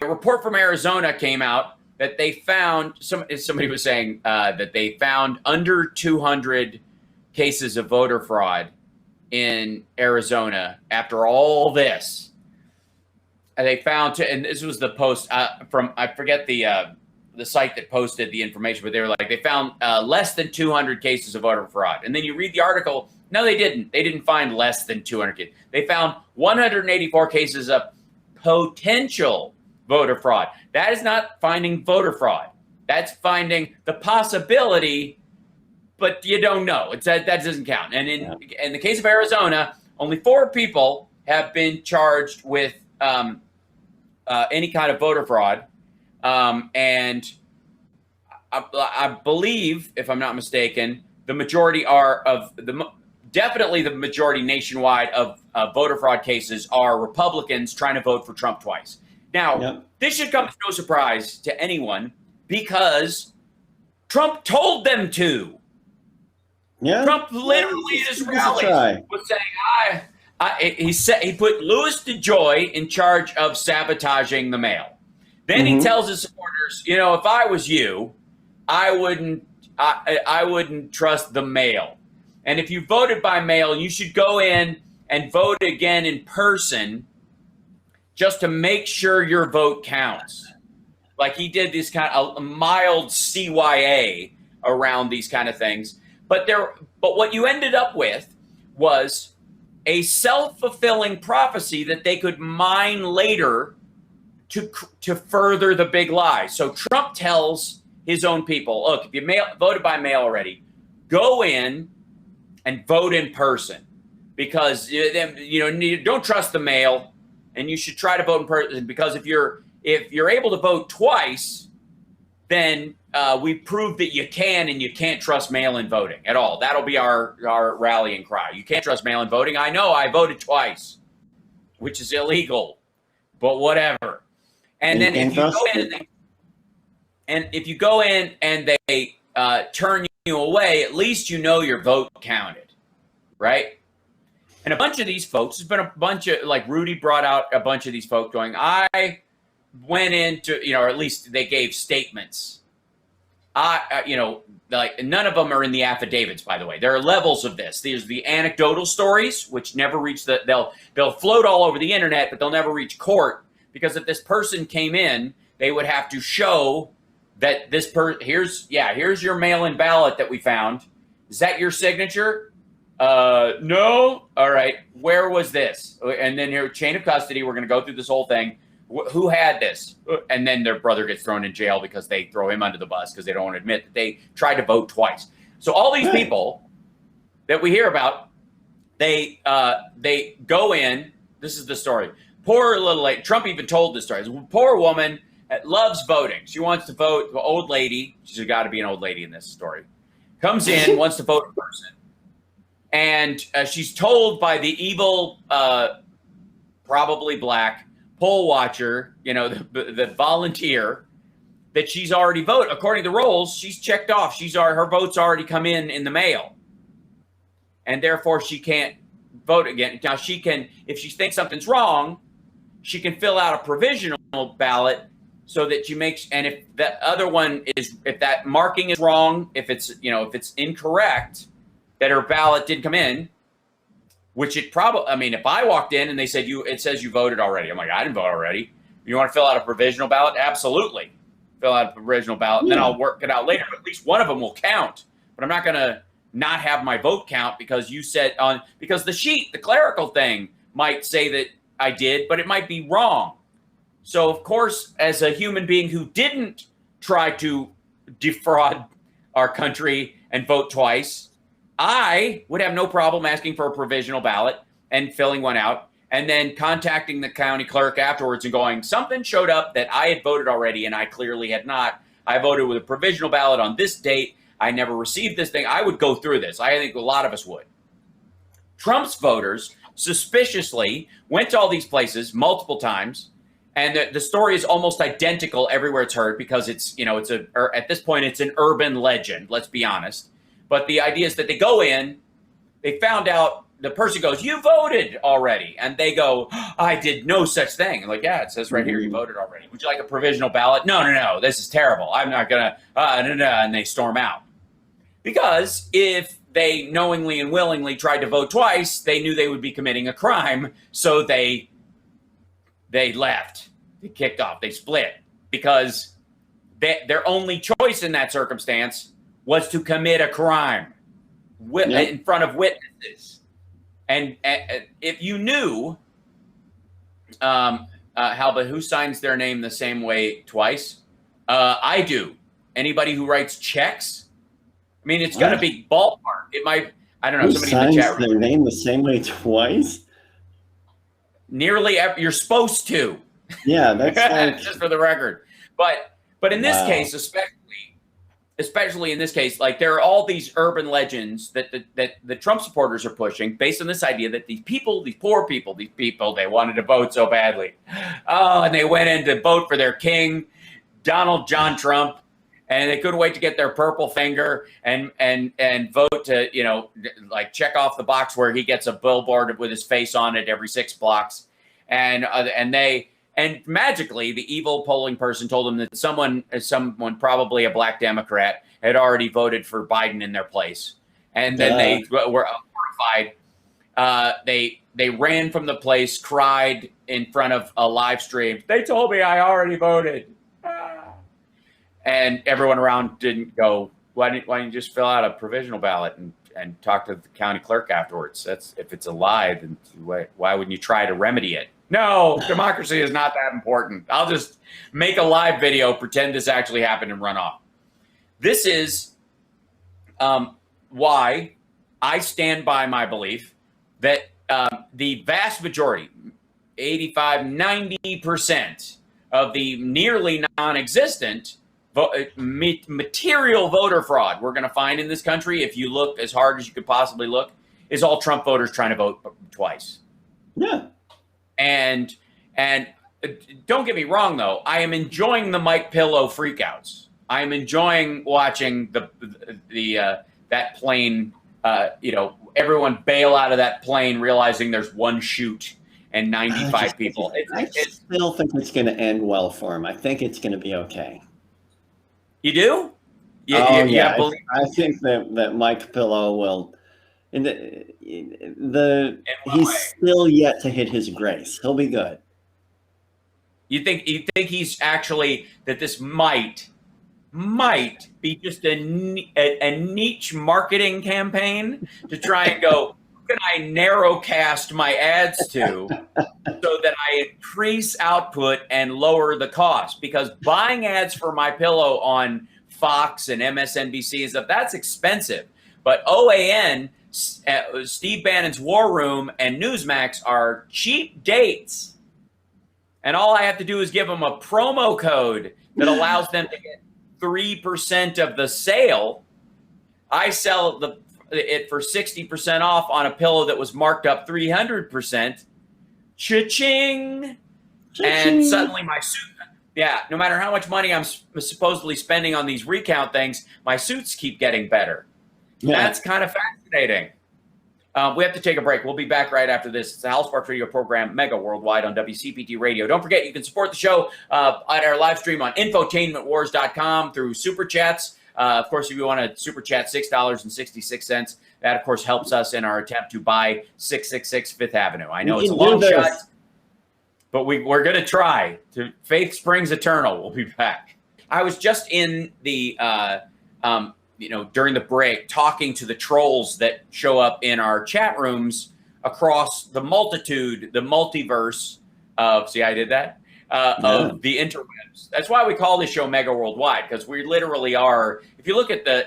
report from Arizona came out that they found, somebody was saying that they found under 200 cases of voter fraud in Arizona after all this. And they found, and this was the post from, I forget the site that posted the information, but they were like, they found less than 200 cases of voter fraud. And then you read the article, no, they didn't. They didn't find less than 200 cases. They found 184 cases of potential voter fraud. That is not finding voter fraud. That's finding the possibility, but you don't know. That doesn't count. And in the case of Arizona, only 4 people have been charged with any kind of voter fraud. And I believe, if I'm not mistaken, the majority definitely the majority nationwide of voter fraud cases are Republicans trying to vote for Trump twice. Now, this should come as no surprise to anyone because Trump told them to. Yeah, Trump literally at his rally was saying, he put Louis DeJoy in charge of sabotaging the mail. Then he tells his supporters, if I was you, I wouldn't trust the mail. And if you voted by mail, you should go in and vote again in person just to make sure your vote counts. Like he did this kind of a mild CYA around these kind of things. But what you ended up with was a self-fulfilling prophecy that they could mine later to further the big lie. So Trump tells his own people, look, if you voted by mail already, go in and vote in person because don't trust the mail and you should try to vote in person because if you're able to vote twice, then we proved that you can and you can't trust mail-in voting at all. That'll be our rallying cry. You can't trust mail-in voting. I know I voted twice, which is illegal, but whatever. And then if you go in and they turn you away, at least your vote counted, right? And a bunch of these folks, there's been a bunch of, like Rudy brought out a bunch of these folks going, I went into, or at least they gave statements. Like none of them are in the affidavits, by the way. There are levels of this. There's the anecdotal stories, which never reach they'll float all over the internet, but they'll never reach court because if this person came in, they would have to show that this here's your mail-in ballot that we found. Is that your signature? No. All right. Where was this? And then here, chain of custody. We're going to go through this whole thing. Who had this? And then their brother gets thrown in jail because they throw him under the bus because they don't want to admit that they tried to vote twice. So all these people that we hear about, they go in. This is the story. Poor little lady. Trump even told this story. This poor woman that loves voting. She wants to vote. An old lady. She's got to be an old lady in this story. Comes in, wants to vote in person. And she's told by the evil, probably black, poll watcher, the volunteer, that she's already voted. According to the rolls, she's checked off. Her vote's already come in the mail. And therefore, she can't vote again. Now, she can, if she thinks something's wrong, she can fill out a provisional ballot so that she makes, and if the other one is, if that marking is wrong, if it's incorrect, that her ballot didn't come in, which it probably, if I walked in and they said, it says you voted already. I'm like, I didn't vote already. You want to fill out a provisional ballot? Absolutely. Fill out a provisional ballot, and then I'll work it out later. But at least one of them will count. But I'm not going to not have my vote count because you said because the sheet, the clerical thing might say that I did, but it might be wrong. So, of course, as a human being who didn't try to defraud our country and vote twice, I would have no problem asking for a provisional ballot and filling one out and then contacting the county clerk afterwards and going, something showed up that I had voted already and I clearly had not. I voted with a provisional ballot on this date. I never received this thing. I would go through this. I think a lot of us would. Trump's voters suspiciously went to all these places multiple times. And the story is almost identical everywhere it's heard because at this point, it's an urban legend. Let's be honest. But the idea is that they go in, they found out the person goes, "You voted already," and they go, "I did no such thing." I'm like, yeah, it says right here, you voted already. Would you like a provisional ballot? No, this is terrible. I'm not gonna. No, and they storm out because if they knowingly and willingly tried to vote twice, they knew they would be committing a crime, so they left, they kicked off, they split because their only choice in that circumstance was to commit a crime in front of witnesses. And if you knew, Halba, who signs their name the same way twice? I do. Anybody who writes checks? I mean, it's going to be ballpark. It might, I don't know, somebody in the chat room. Signs their name the same way twice? Nearly, you're supposed to. Yeah, that's like... just for the record. But in this case, especially in this case, like there are all these urban legends that the Trump supporters are pushing based on this idea that these poor people, they wanted to vote so badly. Oh, and they went in to vote for their king, John Trump, and they couldn't wait to get their purple finger and vote to, like check off the box where he gets a billboard with his face on it every 6 blocks. And magically, the evil polling person told them that someone, probably a black Democrat, had already voted for Biden in their place. And then they were horrified. They ran from the place, cried in front of a live stream. They told me I already voted. And everyone around didn't go, why didn't you just fill out a provisional ballot and talk to the county clerk afterwards? If it's a lie, then why wouldn't you try to remedy it? No, democracy is not that important. I'll just make a live video, pretend this actually happened, and run off. This is why I stand by my belief that the vast majority, 85, 90% of the nearly non-existent material voter fraud we're going to find in this country, if you look as hard as you could possibly look, is all Trump voters trying to vote twice. Yeah. And don't get me wrong, though. I am enjoying the Mike Pillow freakouts. I am enjoying watching that plane. Everyone bail out of that plane, realizing there's one chute and 95 people. I still think it's going to end well for him. I think it's going to be okay. You do? Yeah. I think that Mike Pillow will. He's still yet to hit his grace. He'll be good. You think he's actually that this might be just a niche marketing campaign to try and go, who can I narrowcast my ads to so that I increase output and lower the cost? Because buying ads for My Pillow on Fox and MSNBC and stuff, that's expensive. But OAN, Steve Bannon's War Room, and Newsmax are cheap dates. And all I have to do is give them a promo code that allows them to get 3% of the sale. I sell it for 60% off on a pillow that was marked up 300%. Cha-ching! And suddenly my suit, no matter how much money I'm supposedly spending on these recount things, my suits keep getting better. Yeah. That's kind of fascinating. We have to take a break. We'll be back right after this. It's the Hal Sparks radio program, Mega Worldwide on WCPT Radio. Don't forget, you can support the show at our live stream on infotainmentwars.com through Super Chats. Of course, if you want to Super Chat $6.66, that, of course, helps us in our attempt to buy 666 Fifth Avenue. I know it's a long shot, but we're going to try. Faith springs eternal. We'll be back. I was just in the during the break, talking to the trolls that show up in our chat rooms across the multiverse of, see, I did that, of the interwebs. That's why we call this show Mega Worldwide, because we literally are, if you look at the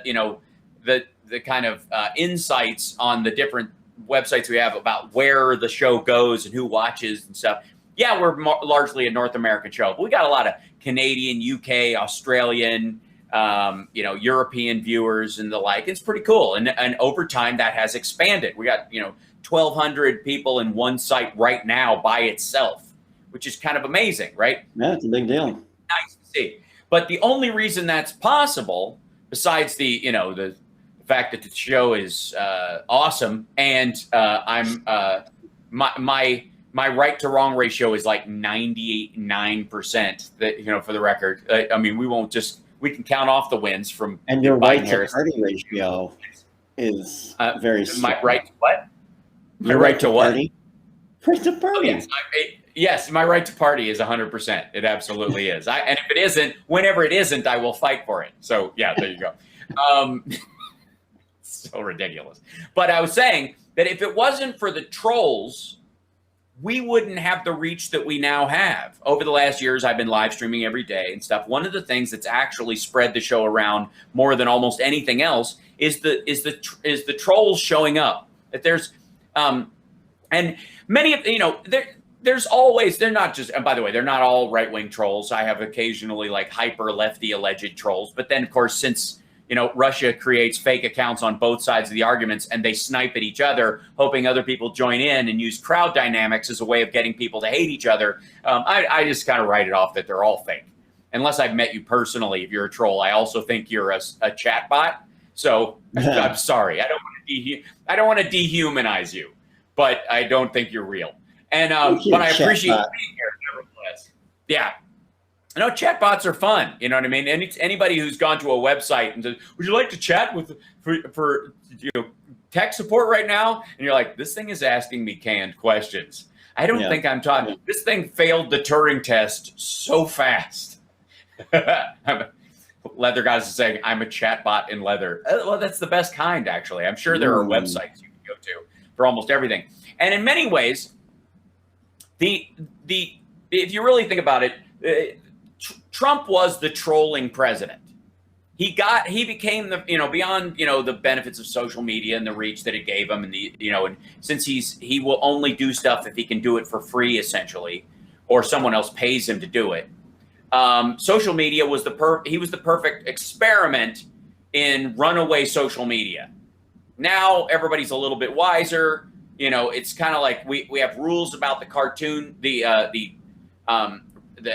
kind of insights on the different websites we have about where the show goes and who watches and stuff. Yeah, we're largely a North American show, but we got a lot of Canadian, UK, Australian, European viewers and the like. It's pretty cool. And over time that has expanded. We got, 1,200 people in one site right now by itself, which is kind of amazing, right? Yeah, it's a big deal. Nice to see. But the only reason that's possible, besides the fact that the show is awesome, and I'm my right to wrong ratio is like 99%. That for the record, I mean we can count off the wins from And your right to Harris. party ratio is very strong. My right to what? My Your right to what? party? Right to party. Oh, yes, my right to party is 100%. It absolutely is. And if it isn't, whenever it isn't, I will fight for it. So yeah, there you go. So ridiculous. But I was saying that if it wasn't for the trolls, we wouldn't have the reach that we now have. Over the last years, I've been live streaming every day and stuff. One of the things that's actually spread the show around more than almost anything else is the trolls showing up. That there's and many of there's always, they're not just, and by the way, they're not all right-wing trolls. I have occasionally like hyper lefty alleged trolls, but then of course, since Russia creates fake accounts on both sides of the arguments and they snipe at each other, hoping other people join in and use crowd dynamics as a way of getting people to hate each other. I just kind of write it off that they're all fake. Unless I've met you personally, if you're a troll, I also think you're a chat bot. So I'm sorry. I don't want to dehumanize you, but I don't think you're real. And but I appreciate being here nevertheless. Yeah. Chatbots are fun. You know what I mean? Anybody who's gone to a website and says, "Would you like to chat for tech support right now?" And you're like, "This thing is asking me canned questions. I don't think I'm talking." This thing failed the Turing test so fast. Leather guys is saying, "I'm a chatbot in leather." Well, that's the best kind, actually. I'm sure there are websites you can go to for almost everything. And in many ways, if you really think about it, Trump was the trolling president. He became the beyond the benefits of social media and the reach that it gave him, and and since he will only do stuff if he can do it for free essentially, or someone else pays him to do it. Social media was he was the perfect experiment in runaway social media. Now everybody's a little bit wiser. It's kind of like we have rules about the cartoon, the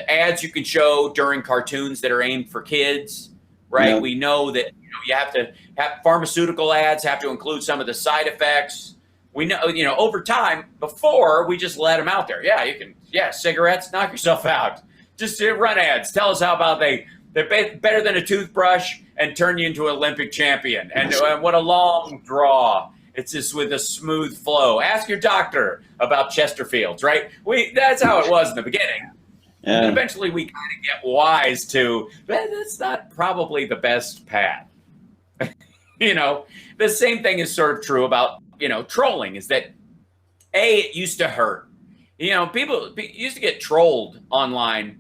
ads you can show during cartoons that are aimed for kids, right? Yeah. We know that you have to have pharmaceutical ads have to include some of the side effects. We know, over time, before we just let them out there. Yeah, you can. Yeah, cigarettes, knock yourself out. Just run ads. Tell us how about they're better than a toothbrush and turn you into an Olympic champion. And what a long draw. It's just with a smooth flow. Ask your doctor about Chesterfields, right? That's how it was in the beginning. Yeah. And eventually we kind of get wise to that's not probably the best path. The same thing is sort of true about, trolling, is that it used to hurt. People used to get trolled online.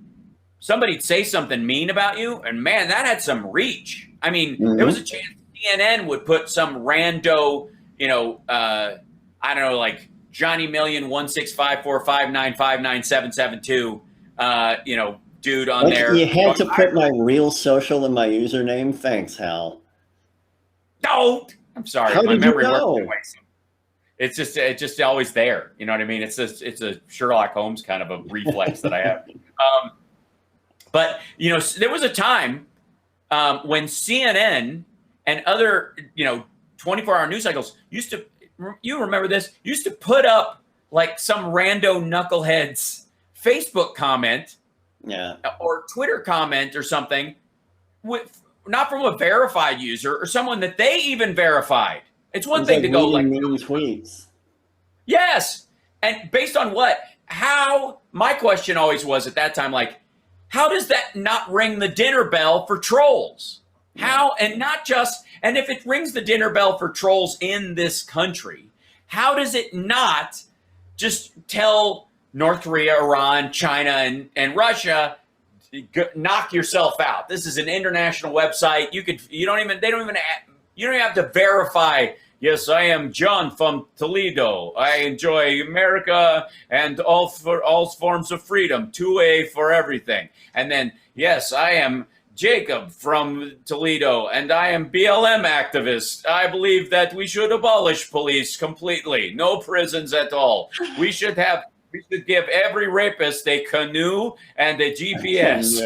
Somebody'd say something mean about you, and man, that had some reach. I mean, there was a chance CNN would put some rando, I don't know, like Johnny Million 16545959772. Dude on there. You had to put my real social in my username. Thanks, Hal. Don't. I'm sorry. My memory works. It's just always there. You know what I mean? It's a Sherlock Holmes kind of a reflex that I have. But there was a time when CNN and other 24-hour news cycles used to. You remember this? Used to put up like some rando knuckleheads Facebook comment, or Twitter comment or something, not from a verified user or someone that they even verified. It's one thing to go like tweets. Yes, and based on what? How? My question always was at that time, like, how does that not ring the dinner bell for trolls? How? And not just, and if it rings the dinner bell for trolls in this country, how does it not just tell North Korea, Iran, China, and Russia, knock yourself out? This is an international website. You don't even have to verify. Yes, I am John from Toledo. I enjoy America and all forms of freedom. 2A for everything. And then, yes, I am Jacob from Toledo, and I am BLM activist. I believe that we should abolish police completely. No prisons at all. We should give every rapist a canoe and a GPS.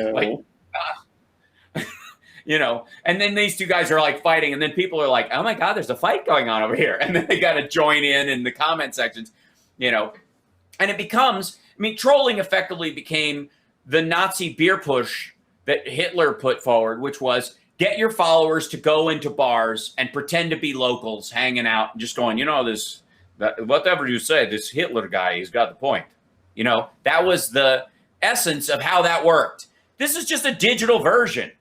and then these two guys are like fighting, and then people are like, oh my God, there's a fight going on over here. And then they got to join in the comment sections, and it becomes, trolling effectively became the Nazi beer push that Hitler put forward, which was get your followers to go into bars and pretend to be locals hanging out and just going, whatever you say, this Hitler guy, he's got the point. That was the essence of how that worked. This is just a digital version.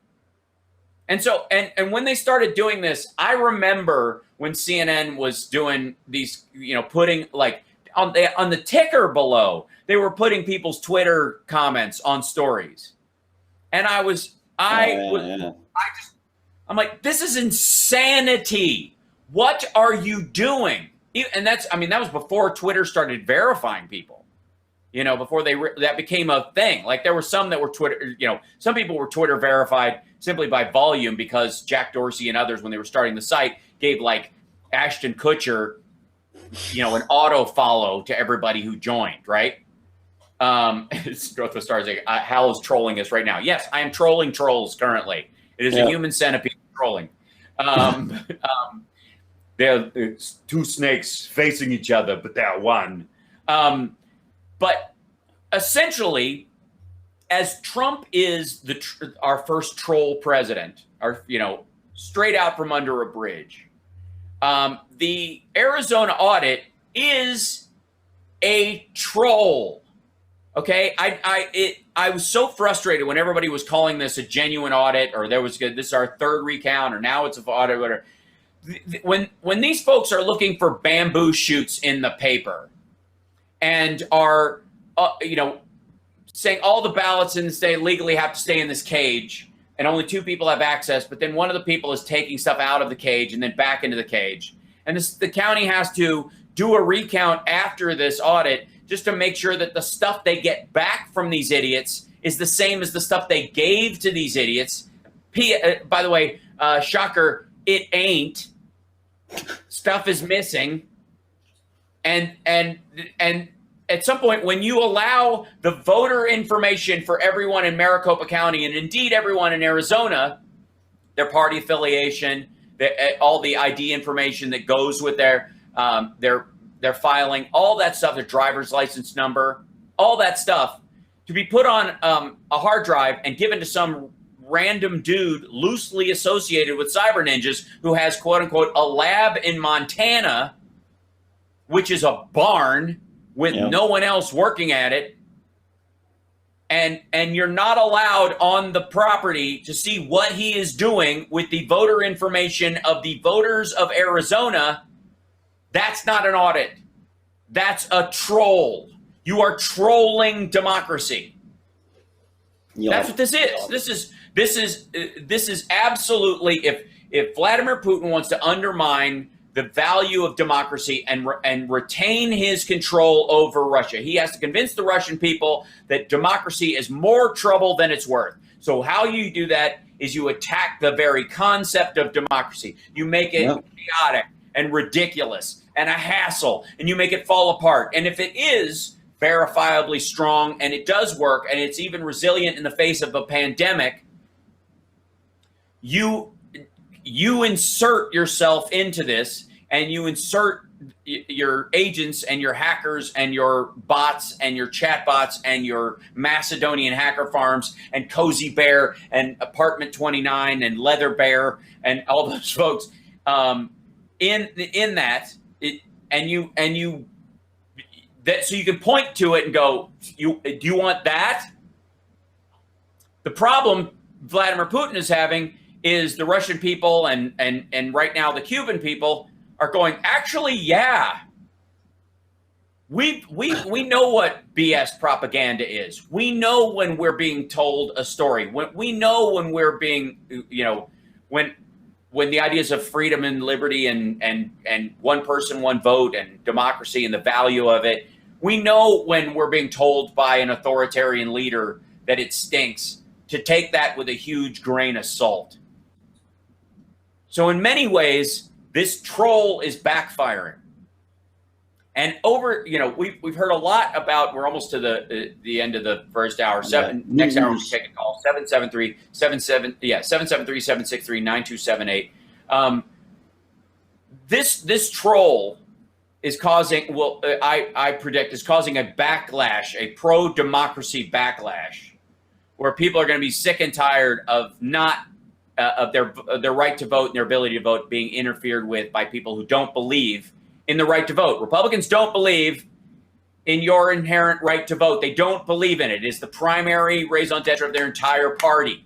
And so, and when they started doing this, I remember when CNN was doing these, putting like on the ticker below, they were putting people's Twitter comments on stories. And I'm like, this is insanity. What are you doing? And that was before Twitter started verifying people. Before that became a thing. Like there were some that were Twitter, some people were Twitter verified simply by volume because Jack Dorsey and others, when they were starting the site, gave like Ashton Kutcher, an auto follow to everybody who joined, right? Growth with Stars, Hal is trolling us right now. Yes, I am trolling trolls currently. It is a human centipede trolling. They're two snakes facing each other, but they're one. But essentially, as Trump is our first troll president, straight out from under a bridge, the Arizona audit is a troll. Okay, I was so frustrated when everybody was calling this a genuine audit, or this is our third recount, or now it's an audit, whatever. When these folks are looking for bamboo shoots in the paper, and are saying all the ballots in the state legally have to stay in this cage, and only 2 people have access, but then one of the people is taking stuff out of the cage and then back into the cage, and the county has to do a recount after this audit just to make sure that the stuff they get back from these idiots is the same as the stuff they gave to these idiots. By the way, shocker, it ain't. Stuff is missing. And at some point, when you allow the voter information for everyone in Maricopa County, and indeed everyone in Arizona, their party affiliation, all the ID information that goes with their filing, all that stuff, their driver's license number, all that stuff, to be put on a hard drive and given to some random dude loosely associated with cyber ninjas who has, quote unquote, a lab in Montana, which is a barn with no one else working at it. And you're not allowed on the property to see what he is doing with the voter information of the voters of Arizona. That's not an audit. That's a troll. You are trolling democracy. That's what this is. This is absolutely, if Vladimir Putin wants to undermine the value of democracy and retain his control over Russia, he has to convince the Russian people that democracy is more trouble than it's worth. So how you do that is you attack the very concept of democracy. You make it chaotic and ridiculous and a hassle, and you make it fall apart. And if it is verifiably strong and it does work and it's even resilient in the face of a pandemic, you insert yourself into this, and you insert your agents and your hackers and your bots and your chat bots and your Macedonian hacker farms and Cozy Bear and Apartment 29 and Leather Bear and all those folks in that, so you can point to it and go, do you want that? The problem Vladimir Putin is having is the Russian people and right now the Cuban people are going, actually, yeah. We know what BS propaganda is. We know when we're being told a story. We know when we're being, when the ideas of freedom and liberty and one person, one vote and democracy and the value of it, we know when we're being told by an authoritarian leader that it stinks, to take that with a huge grain of salt. So in many ways, this troll is backfiring. And we've heard a lot about. We're almost to the end of the first hour. Next hour we'll take a call 773-763-9278. This troll is causing. I predict is causing a backlash, a pro-democracy backlash, where people are going to be sick and tired of of their right to vote and their ability to vote being interfered with by people who don't believe in the right to vote. Republicans don't believe in your inherent right to vote. They don't believe in it. It's the primary raison d'etre of their entire party.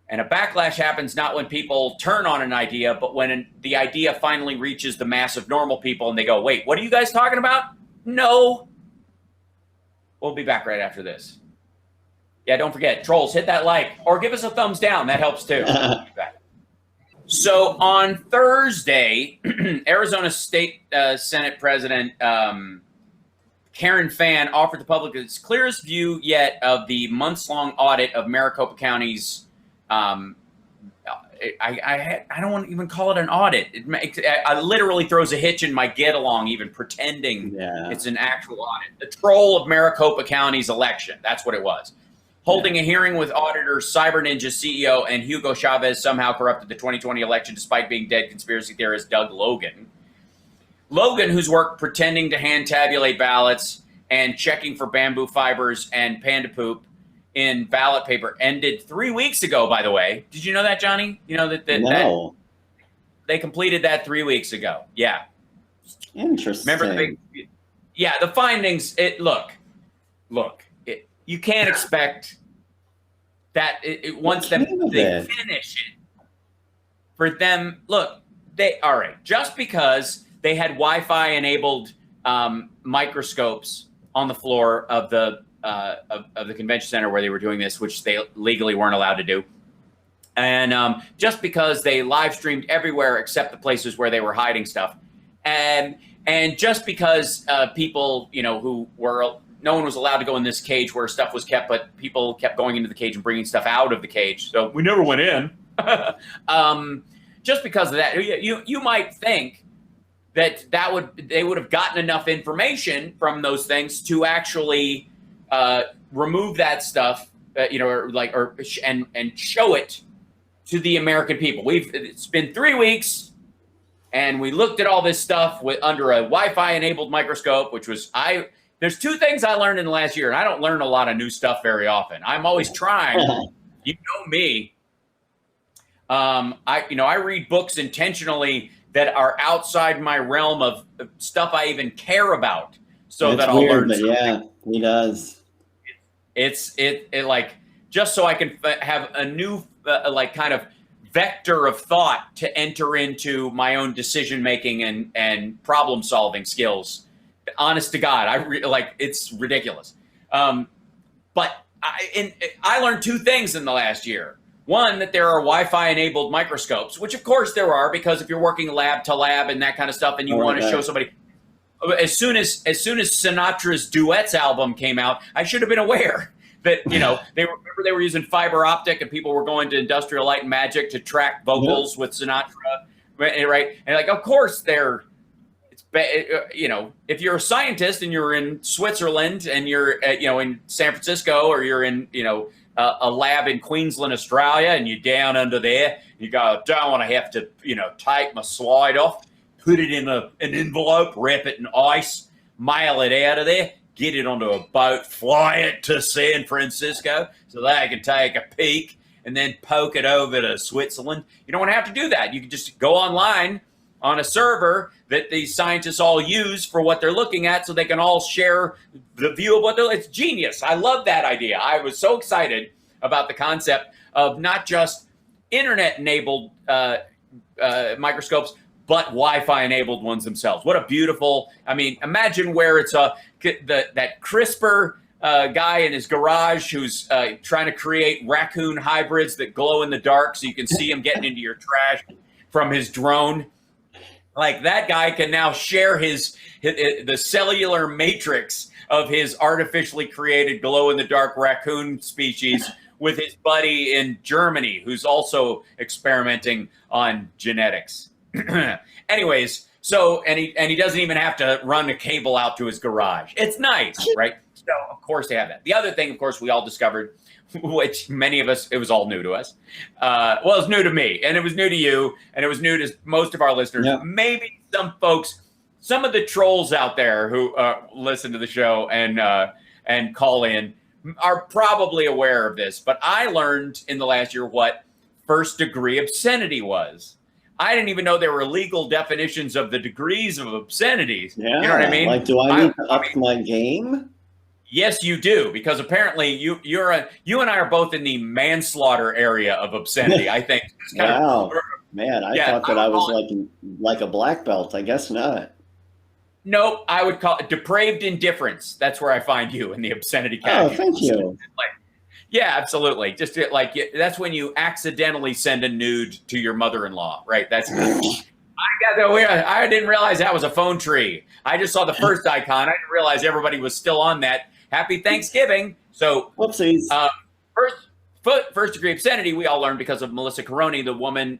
And a backlash happens not when people turn on an idea, but when the idea finally reaches the mass of normal people and they go, wait, what are you guys talking about? No. We'll be back right after this. Yeah, don't forget, trolls, hit that like or give us a thumbs down. That helps too. We'll be back. So on Thursday, Arizona State Senate President Karen Fann offered the public its clearest view yet of the months-long audit of Maricopa County's. I don't want to even call it an audit. I literally throws a hitch in my get along, even pretending it's an actual audit. The troll of Maricopa County's election. That's what it was. Holding a hearing with auditor Cyber Ninja CEO and Hugo Chavez somehow corrupted the 2020 election despite being dead conspiracy theorist Doug Logan. Logan, whose work pretending to hand tabulate ballots and checking for bamboo fibers and panda poop in ballot paper, ended 3 weeks ago, by the way. Did you know that, Johnny? You know that No. They completed that 3 weeks ago. Yeah. Interesting. Remember the findings, you can't expect that once they finish it for them. Look, all right. Just because they had Wi-Fi enabled microscopes on the floor of the convention center where they were doing this, which they legally weren't allowed to do, and just because they live streamed everywhere except the places where they were hiding stuff, and just because people, who were. No one was allowed to go in this cage where stuff was kept, but people kept going into the cage and bringing stuff out of the cage. So we never went in. Just because of that, you might think that they would have gotten enough information from those things to actually remove that stuff, and show it to the American people. It's been 3 weeks, and we looked at all this stuff under a Wi-Fi enabled microscope, which was There's two things I learned in the last year, and I don't learn a lot of new stuff very often. I'm always trying. You know me. I read books intentionally that are outside my realm of stuff I even care about, so that I'll learn. But yeah, he does. It's just so I can have a new kind of vector of thought to enter into my own decision making and problem solving skills. Honest to God, it's ridiculous. But I learned two things in the last year. One, that there are Wi-Fi enabled microscopes, which of course there are, because if you're working lab to lab and that kind of stuff, and you want to show somebody, as soon as Sinatra's Duets album came out, I should have been aware that they were using fiber optic, and people were going to Industrial Light and Magic to track vocals with Sinatra, right? And of course if you're a scientist and you're in Switzerland and you're in San Francisco, or you're in a lab in Queensland, Australia, and you're down under there, you go, I don't want to have to take my slide off, put it in an envelope, wrap it in ice, mail it out of there, get it onto a boat, fly it to San Francisco so that I can take a peek and then poke it over to Switzerland. You don't want to have to do that. You can just go online on a server that these scientists all use for what they're looking at, so they can all share the view of what it's genius. I love that idea. I was so excited about the concept of not just internet-enabled microscopes, but Wi-Fi enabled ones themselves. What a beautiful, imagine where it's that CRISPR guy in his garage who's trying to create raccoon hybrids that glow in the dark so you can see him getting into your trash from his drone. That guy can now share the cellular matrix of his artificially created glow-in-the-dark raccoon species with his buddy in Germany, who's also experimenting on genetics. Anyways, So, and he doesn't even have to run a cable out to his garage. It's nice, right? So, of course, they have that. The other thing, of course, we all discovered, which many of us, it was all new to us. Well, it was new to me, and it was new to you, and it was new to most of our listeners. Yeah. Maybe some folks, some of the trolls out there who listen to the show and call in are probably aware of this. But I learned in the last year what first-degree obscenity was. I didn't even know there were legal definitions of the degrees of obscenities. Yeah, you know what I mean? Like, do I need to up my game? Yes, you do, because apparently you and I are both in the manslaughter area of obscenity. I think. Wow, man, I thought that I was like a black belt. I guess not. Nope, I would call it depraved indifference. That's where I find you in the obscenity category. Oh, thank you. Yeah, absolutely. Just like that's when you accidentally send a nude to your mother-in-law, right? That's. I didn't realize that was a phone tree. I just saw the first icon. I didn't realize everybody was still on that. Happy Thanksgiving. So, whoopsies. First degree obscenity, we all learned because of Melissa Caroni, the woman,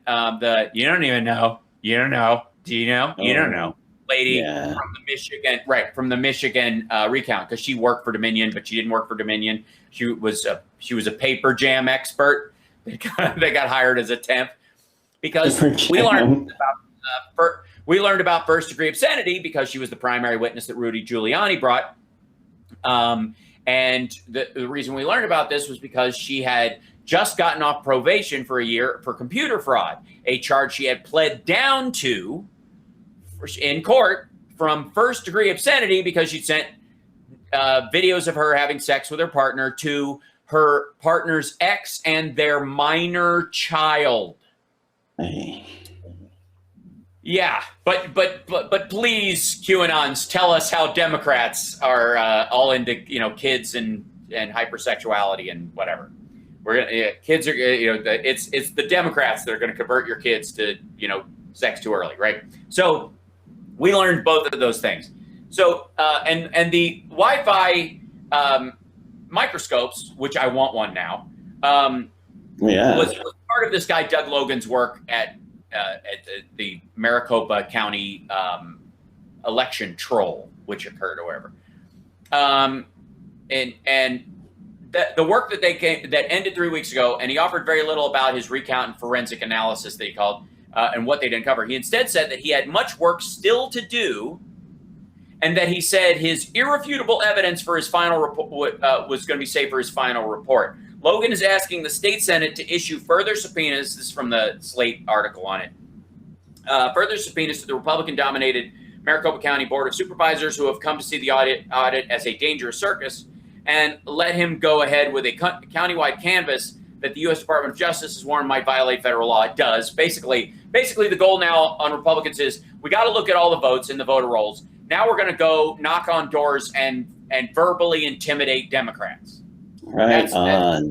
you don't even know. You don't know. Do you know? You don't know. Lady from the Michigan recount, because she worked for Dominion, but she didn't work for Dominion. She was a paper jam expert. They got hired as a temp because we learned about first degree obscenity because she was the primary witness that Rudy Giuliani brought. And the reason we learned about this was because she had just gotten off probation for a year for computer fraud, a charge she had pled down to in court from first degree obscenity because she sent videos of her having sex with her partner to her partner's ex and their minor child. Yeah, but please, QAnons, tell us how Democrats are all into kids and hypersexuality and whatever. Kids are it's the Democrats that are going to convert your kids to sex too early, right? So we learned both of those things. So and the Wi-Fi microscopes, which I want one now, was part of this guy Doug Logan's work at the Maricopa County election troll, which occurred or whatever. And the work that ended 3 weeks ago, and he offered very little about his recount and forensic analysis that he called and what they didn't cover. He instead said that he had much work still to do, and that he said his irrefutable evidence for his final report was going to be saved for his final report. Logan is asking the state Senate to issue further subpoenas. This is from the Slate article on it. Further subpoenas to the Republican-dominated Maricopa County Board of Supervisors who have come to see the audit as a dangerous circus, and let him go ahead with a countywide canvass that the U.S. Department of Justice has warned might violate federal law. It does. Basically, the goal now on Republicans is we got to look at all the votes in the voter rolls. Now we're going to go knock on doors and verbally intimidate Democrats. Right on.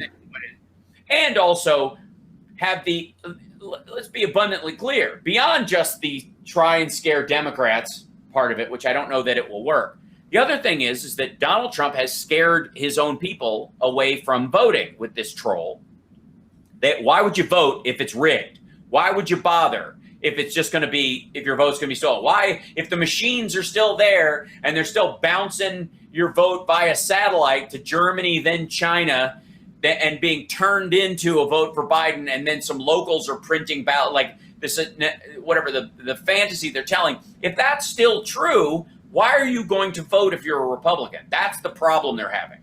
And also have let's be abundantly clear, beyond just the try and scare Democrats part of it, which I don't know that it will work. The other thing is that Donald Trump has scared his own people away from voting with this troll. Why would you vote if it's rigged? Why would you bother if it's just going to be, if your vote's going to be stolen? Why, if the machines are still there and they're still bouncing your vote via satellite to Germany, then China, and being turned into a vote for Biden, and then some locals are printing ballot, like this, whatever the fantasy they're telling. If that's still true, why are you going to vote if you're a Republican? That's the problem they're having.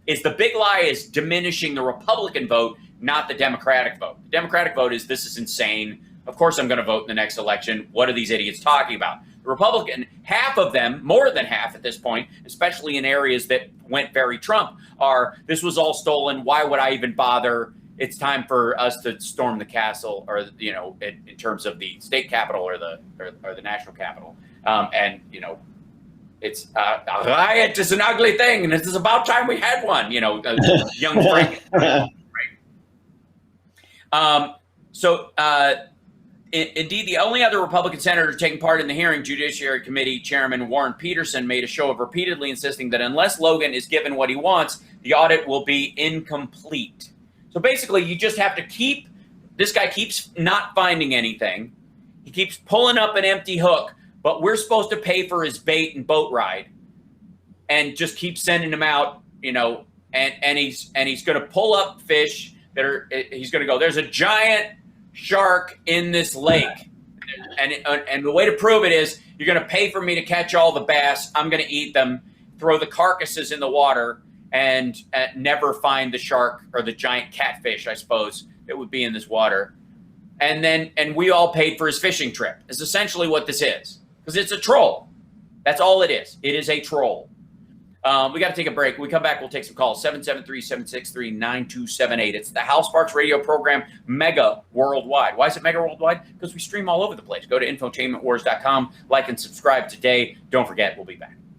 Is the big lie is diminishing the Republican vote, not the Democratic vote. The Democratic vote is, this is insane. Of course I'm going to vote in the next election. What are these idiots talking about? The Republican, half of them, more than half at this point, especially in areas that went very Trump, are, this was all stolen. Why would I even bother? It's time for us to storm the castle, or, in terms of the state capitol or the national capitol. It's a riot is an ugly thing, and it is about time we had one, young Frank. Right? Indeed, the only other Republican senator taking part in the hearing, Judiciary Committee Chairman Warren Peterson, made a show of repeatedly insisting that unless Logan is given what he wants, the audit will be incomplete. So basically, you just have to this guy keeps not finding anything. He keeps pulling up an empty hook, but we're supposed to pay for his bait and boat ride and just keep sending him out, and he's going to pull up fish he's going to go, there's a giant shark in this lake. And the way to prove it is you're going to pay for me to catch all the bass. I'm going to eat them, throw the carcasses in the water, and never find the shark or the giant catfish, I suppose, that would be in this water. And we all paid for his fishing trip. Is essentially what this is, because it's a troll. That's all it is. It is a troll. We got to take a break. When we come back, we'll take some calls. 773-763-9278. It's the Hal Sparks radio program, Mega Worldwide. Why is it Mega Worldwide? Because we stream all over the place. Go to infotainmentwars.com. Like and subscribe today. Don't forget, we'll be back.